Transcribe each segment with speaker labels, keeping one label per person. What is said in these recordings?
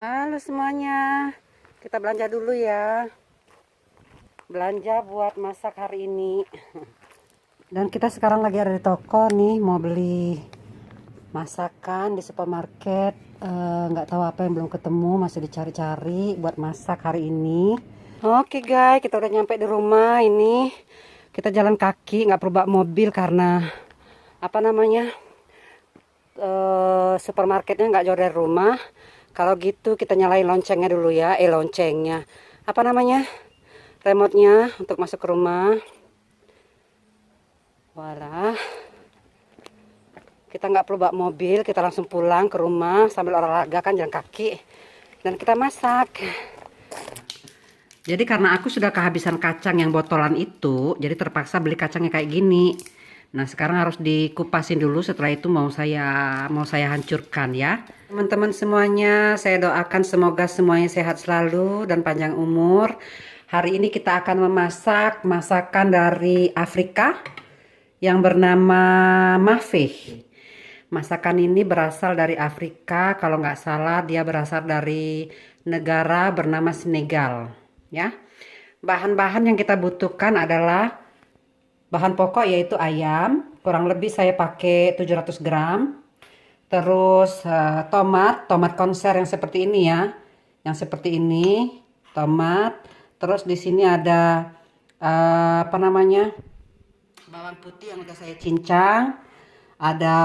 Speaker 1: Halo semuanya, kita belanja dulu ya. Belanja buat masak hari ini. Dan kita sekarang lagi ada di toko nih, mau beli masakan di supermarket. Nggak tahu apa yang belum ketemu, masih dicari-cari buat masak hari ini. Oke guys, kita udah nyampe di rumah ini. Kita jalan kaki, nggak perlu bawa mobil karena apa namanya? Supermarketnya nggak jauh dari rumah. Kalau gitu kita nyalain loncengnya dulu ya. Loncengnya apa namanya, remote-nya untuk masuk ke rumah. Walah, kita nggak perlu bawa mobil, kita langsung pulang ke rumah sambil olahraga kan, jalan kaki, dan kita masak. Jadi karena aku sudah kehabisan kacang yang botolan itu, jadi terpaksa beli kacangnya kayak gini. Nah, sekarang harus dikupasin dulu, setelah itu mau saya hancurkan ya. Teman-teman semuanya, saya doakan semoga semuanya sehat selalu dan panjang umur. Hari ini kita akan memasak masakan dari Afrika yang bernama mafeh. Masakan ini berasal dari Afrika, kalau nggak salah dia berasal dari negara bernama Senegal ya. Bahan-bahan yang kita butuhkan adalah bahan pokok yaitu ayam, kurang lebih saya pakai 700 gram. Terus tomat konser yang seperti ini ya. Yang seperti ini, tomat. Terus di sini ada apa namanya? Bawang putih yang udah saya cincang. Ada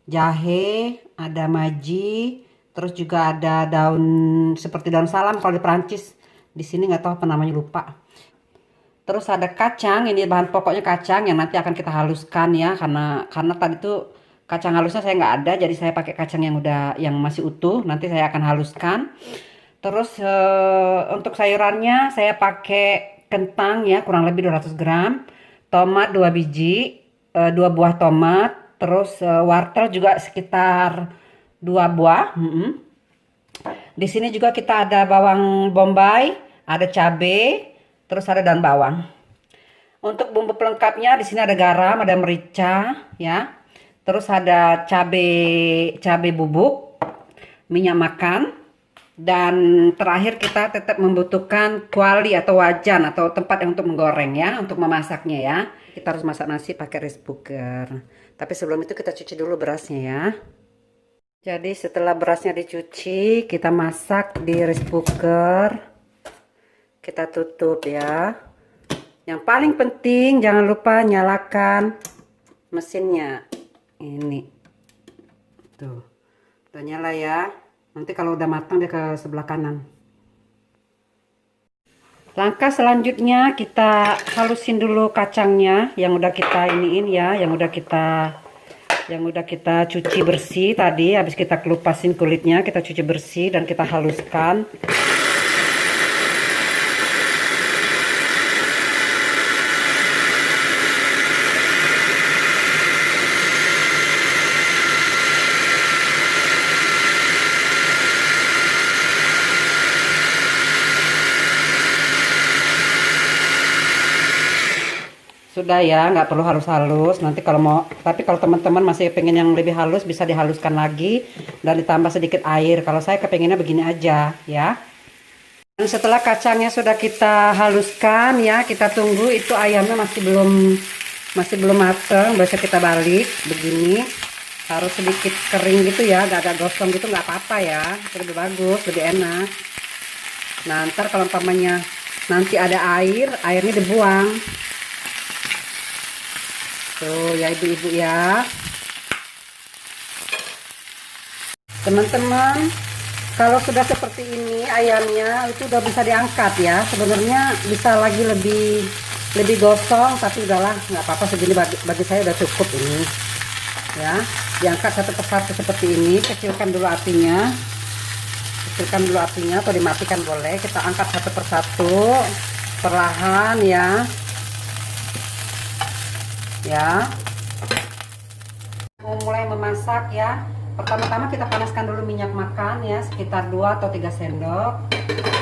Speaker 1: jahe, ada maji, terus juga ada daun seperti daun salam kalau di Perancis. Di sini nggak tahu apa namanya, lupa. Terus ada kacang, ini bahan pokoknya kacang yang nanti akan kita haluskan ya, karena tadi tuh kacang halusnya saya nggak ada, jadi saya pakai kacang yang masih utuh, nanti saya akan haluskan. Terus untuk sayurannya saya pakai kentang ya, kurang lebih 200 gram, tomat 2 biji, 2 buah tomat, terus wortel juga sekitar 2 buah. Di sini juga kita ada bawang bombay, ada cabai, terus ada daun bawang. Untuk bumbu pelengkapnya di sini ada garam, ada merica, ya. Terus ada cabai bubuk, minyak makan, dan terakhir kita tetap membutuhkan kuali atau wajan atau tempat yang untuk menggoreng ya, untuk memasaknya ya. Kita harus masak nasi pakai rice cooker. Tapi sebelum itu kita cuci dulu berasnya ya. Jadi setelah berasnya dicuci, kita masak di rice cooker. Kita tutup ya. Yang paling penting jangan lupa nyalakan mesinnya. Ini. Tuh. Udah nyala ya. Nanti kalau udah matang dia ke sebelah kanan. Langkah selanjutnya kita halusin dulu kacangnya yang udah kita iniin ya, yang udah kita cuci bersih tadi, habis kita kelupasin kulitnya, kita cuci bersih dan kita haluskan. Sudah ya, nggak perlu harus halus. Nanti kalau mau, tapi kalau teman-teman masih pengen yang lebih halus bisa dihaluskan lagi dan ditambah sedikit air. Kalau saya kepengennya begini aja ya. Dan setelah kacangnya sudah kita haluskan ya, kita tunggu itu ayamnya masih belum mateng. Biasa kita balik begini, harus sedikit kering gitu ya, agak gosong gitu nggak apa-apa ya, itu lebih bagus, lebih enak. Nah ntar kalau umpamanya nanti ada airnya dibuang. Tuh ya ibu-ibu ya. Teman-teman, kalau sudah seperti ini ayamnya itu udah bisa diangkat ya. Sebenarnya bisa lagi lebih gosong, tapi udahlah nggak apa-apa, segini bagi saya udah cukup ini. Ya, diangkat satu persatu seperti ini. Kecilkan dulu apinya. Atau dimatikan boleh. Kita angkat satu persatu perlahan ya. Ya, mau mulai memasak ya. Pertama-tama kita panaskan dulu minyak makan ya, sekitar 2 atau 3 sendok.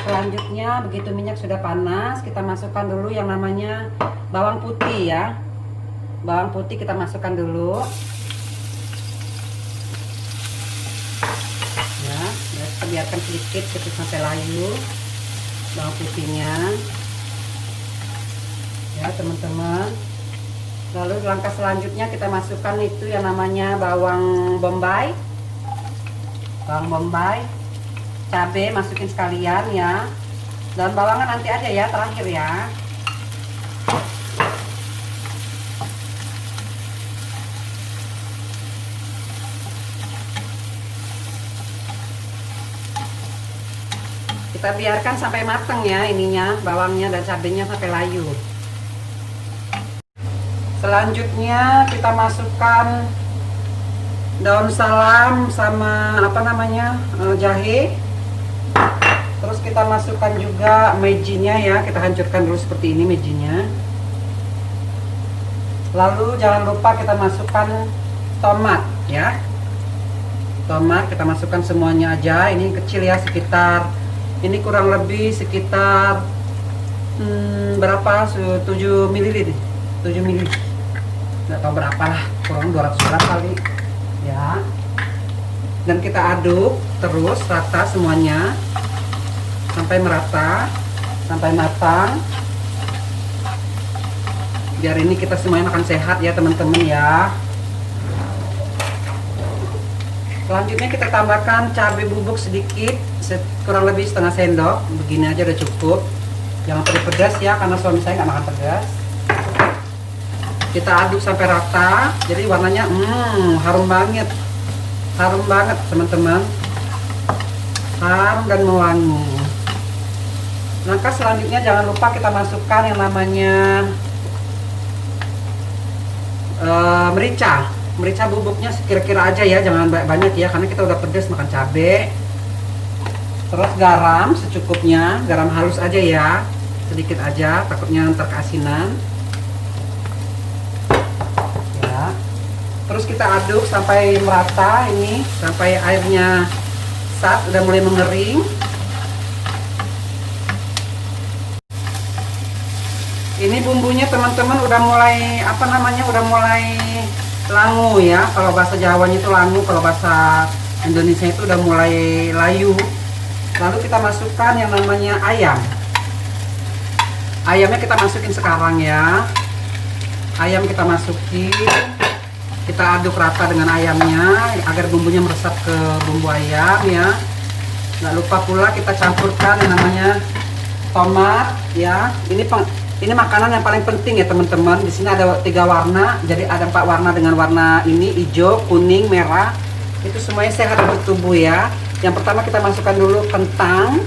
Speaker 1: Selanjutnya begitu minyak sudah panas, kita masukkan dulu yang namanya bawang putih ya. Bawang putih kita masukkan dulu ya, biarkan sedikit sampai layu bawang putihnya ya teman-teman. Lalu langkah selanjutnya kita masukkan itu yang namanya bawang bombay, cabai masukin sekalian ya, dan bawangan nanti aja ya terakhir ya. Kita biarkan sampai matang ya ininya, bawangnya dan cabenya sampai layu. Selanjutnya kita masukkan daun salam sama jahe. Terus kita masukkan juga mejinya ya, kita hancurkan dulu seperti ini mejinya. Lalu jangan lupa kita masukkan tomat ya. Tomat kita masukkan semuanya aja, ini kecil ya, sekitar ini kurang lebih sekitar berapa, 7 ml, 7 ml, nggak tahu berapa lah, kurang 200 gram kali ya. Dan kita aduk terus rata semuanya sampai merata, sampai matang, biar ini kita semuanya makan sehat ya teman-teman ya. Selanjutnya kita tambahkan cabai bubuk sedikit, kurang lebih setengah sendok, begini aja udah cukup, jangan terlalu pedas ya karena suami saya nggak makan pedas. Kita aduk sampai rata, jadi warnanya harum banget teman-teman, harum dan mewangi. Langkah selanjutnya jangan lupa kita masukkan yang namanya merica bubuknya sekira-kira aja ya, jangan banyak ya karena kita udah pedas makan cabai. Terus garam secukupnya, garam halus aja ya, sedikit aja, takutnya ntar keasinan ya. Terus kita aduk sampai merata ini, sampai airnya udah mulai mengering. Ini bumbunya teman-teman udah mulai udah mulai langu ya, kalau bahasa Jawanya itu langu, kalau bahasa Indonesia itu udah mulai layu. Lalu kita masukkan yang namanya ayam. Ayamnya kita masukin sekarang ya. Ayam kita masukin, kita aduk rata dengan ayamnya agar bumbunya meresap ke bumbu ayam ya. Nggak lupa pula kita campurkan yang namanya tomat ya. Ini makanan yang paling penting ya teman-teman. Di sini ada 3 warna, jadi ada 4 warna dengan warna ini, hijau, kuning, merah. Itu semuanya sehat untuk tubuh ya. Yang pertama kita masukkan dulu kentang.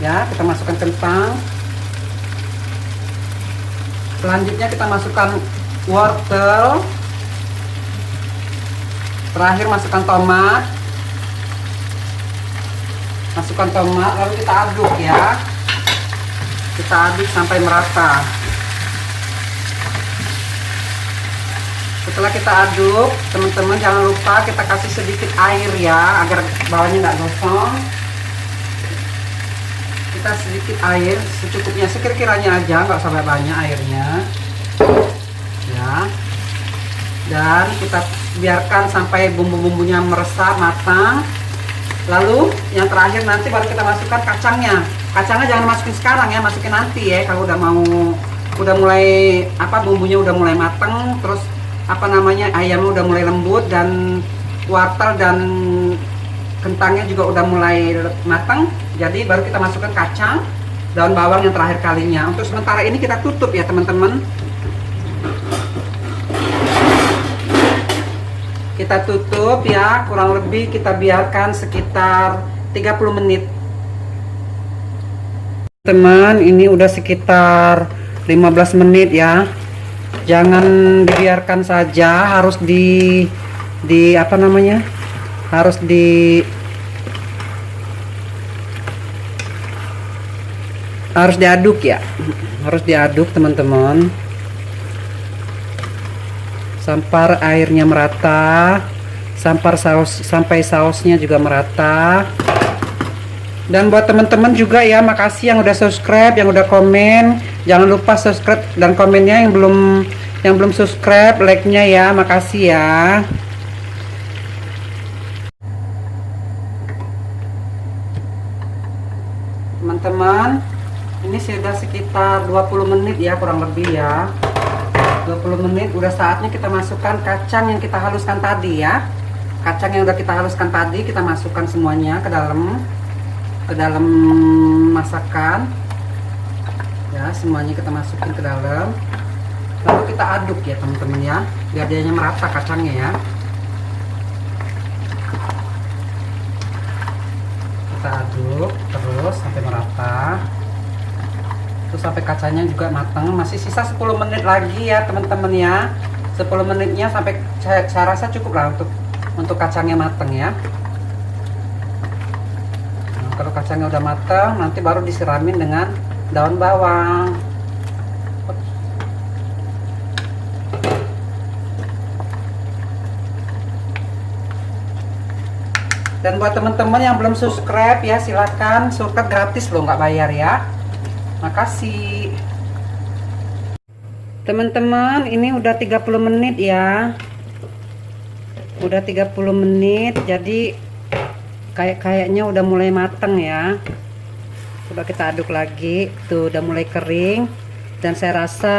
Speaker 1: Ya, kita masukkan kentang. Selanjutnya kita masukkan wortel. Terakhir masukkan tomat. Masukkan tomat, lalu kita aduk ya. Kita aduk sampai merata. Setelah kita aduk, teman-teman jangan lupa kita kasih sedikit air ya, agar bawahnya nggak gosong. Kita sedikit air secukupnya, sekira-kiranya aja, nggak sampai banyak airnya ya. Dan kita biarkan sampai bumbu-bumbunya meresap matang. Lalu yang terakhir nanti baru kita masukkan kacangnya. Kacangnya jangan masukin sekarang ya, masukin nanti ya kalau udah mulai bumbunya udah mulai matang, terus ayamnya udah mulai lembut, dan wortel dan kentangnya juga udah mulai matang. Jadi baru kita masukkan kacang, daun bawang yang terakhir kalinya. Untuk sementara ini kita tutup ya teman-teman. Kita tutup ya, kurang lebih kita biarkan sekitar 30 menit. Teman, ini udah sekitar 15 menit ya. Jangan dibiarkan saja, harus harus diaduk ya. Harus diaduk teman-teman. Sampai airnya merata, sampai sausnya juga merata. Dan buat teman-teman juga ya, makasih yang udah subscribe, yang udah komen. Jangan lupa subscribe dan komennya, yang belum subscribe, like-nya ya, makasih ya. teman-teman. Ini sudah sekitar 20 menit ya, kurang lebih ya. 20 menit udah saatnya kita masukkan kacang yang kita haluskan tadi ya. Kacang yang udah kita haluskan tadi kita masukkan semuanya ke dalam masakan. Ya, semuanya kita masukin ke dalam. Lalu kita aduk ya, teman-teman ya, biar dia merata kacangnya ya. Kita aduk terus sampai merata. Terus sampai kacangnya juga matang. Masih sisa 10 menit lagi ya teman-teman ya. 10 menitnya sampai saya rasa cukup lah untuk kacangnya matang ya. Nah, kalau kacangnya udah matang, nanti baru disiramin dengan daun bawang. Dan buat teman-teman yang belum subscribe ya, silahkan subscribe gratis loh, nggak bayar ya. Makasih. Teman-teman, ini udah 30 menit ya. Udah 30 menit, jadi kayaknya udah mulai mateng ya. Coba kita aduk lagi. Tuh udah mulai kering. Dan saya rasa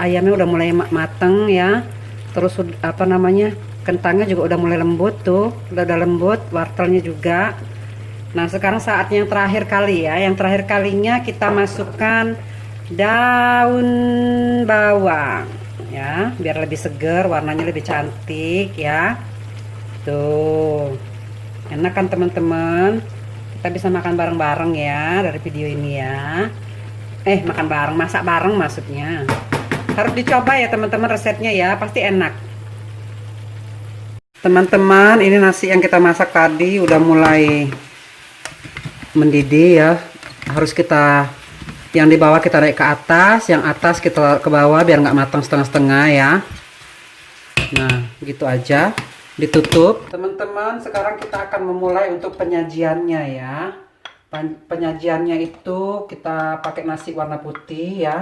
Speaker 1: ayamnya udah mulai mateng ya. Terus apa namanya? Kentangnya juga udah mulai lembut tuh, udah lembut, wortelnya juga. Nah, sekarang saatnya yang terakhir kali ya. Yang terakhir kalinya kita masukkan daun bawang ya, biar lebih seger, warnanya lebih cantik ya. Tuh. Enak kan teman-teman? Kita bisa makan bareng-bareng ya dari video ini ya. Makan bareng, masak bareng maksudnya. Harus dicoba ya teman-teman resepnya ya, pasti enak. Teman-teman, ini nasi yang kita masak tadi udah mulai mendidih ya. Harus kita yang di bawah kita naik ke atas, yang atas kita ke bawah biar nggak matang setengah-setengah ya. Nah, gitu aja. Ditutup. Teman-teman, sekarang kita akan memulai untuk penyajiannya ya. Penyajiannya itu kita pakai nasi warna putih ya.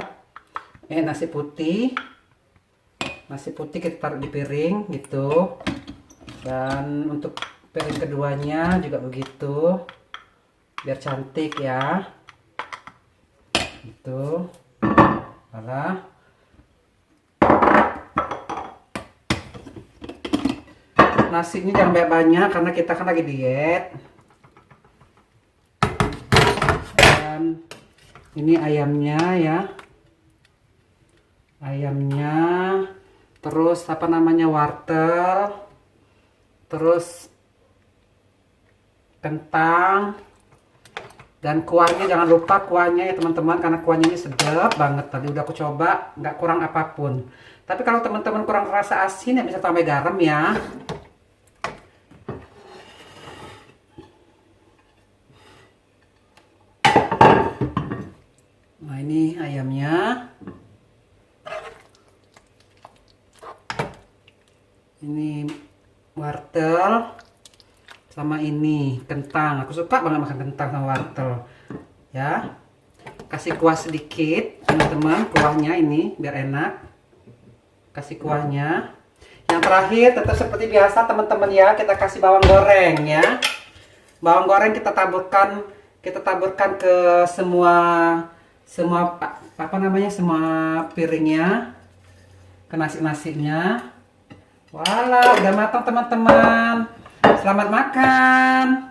Speaker 1: Nasi putih. Nasi putih kita taruh di piring gitu. Dan untuk piring keduanya juga begitu, biar cantik ya, gitu. Nah, nasinya jangan banyak karena kita kan lagi diet. Dan ini ayamnya ya, ayamnya, terus apa namanya, wortel, terus kentang, dan kuahnya jangan lupa kuahnya ya teman-teman, karena kuahnya ini sedap banget. Tadi udah aku coba, nggak kurang apapun. Tapi kalau teman-teman kurang rasa asin ya bisa tambah garam ya. Nah, ini ayamnya, ini wortel, sama ini kentang. Aku suka banget makan kentang sama wortel ya. Kasih kuah sedikit teman-teman, kuahnya ini biar enak, kasih kuahnya. Yang terakhir tetap seperti biasa teman-teman ya, kita kasih bawang goreng ya. Bawang goreng kita taburkan ke semua apa namanya, semua piringnya, ke nasinya. Walah, udah matang teman-teman. Selamat makan.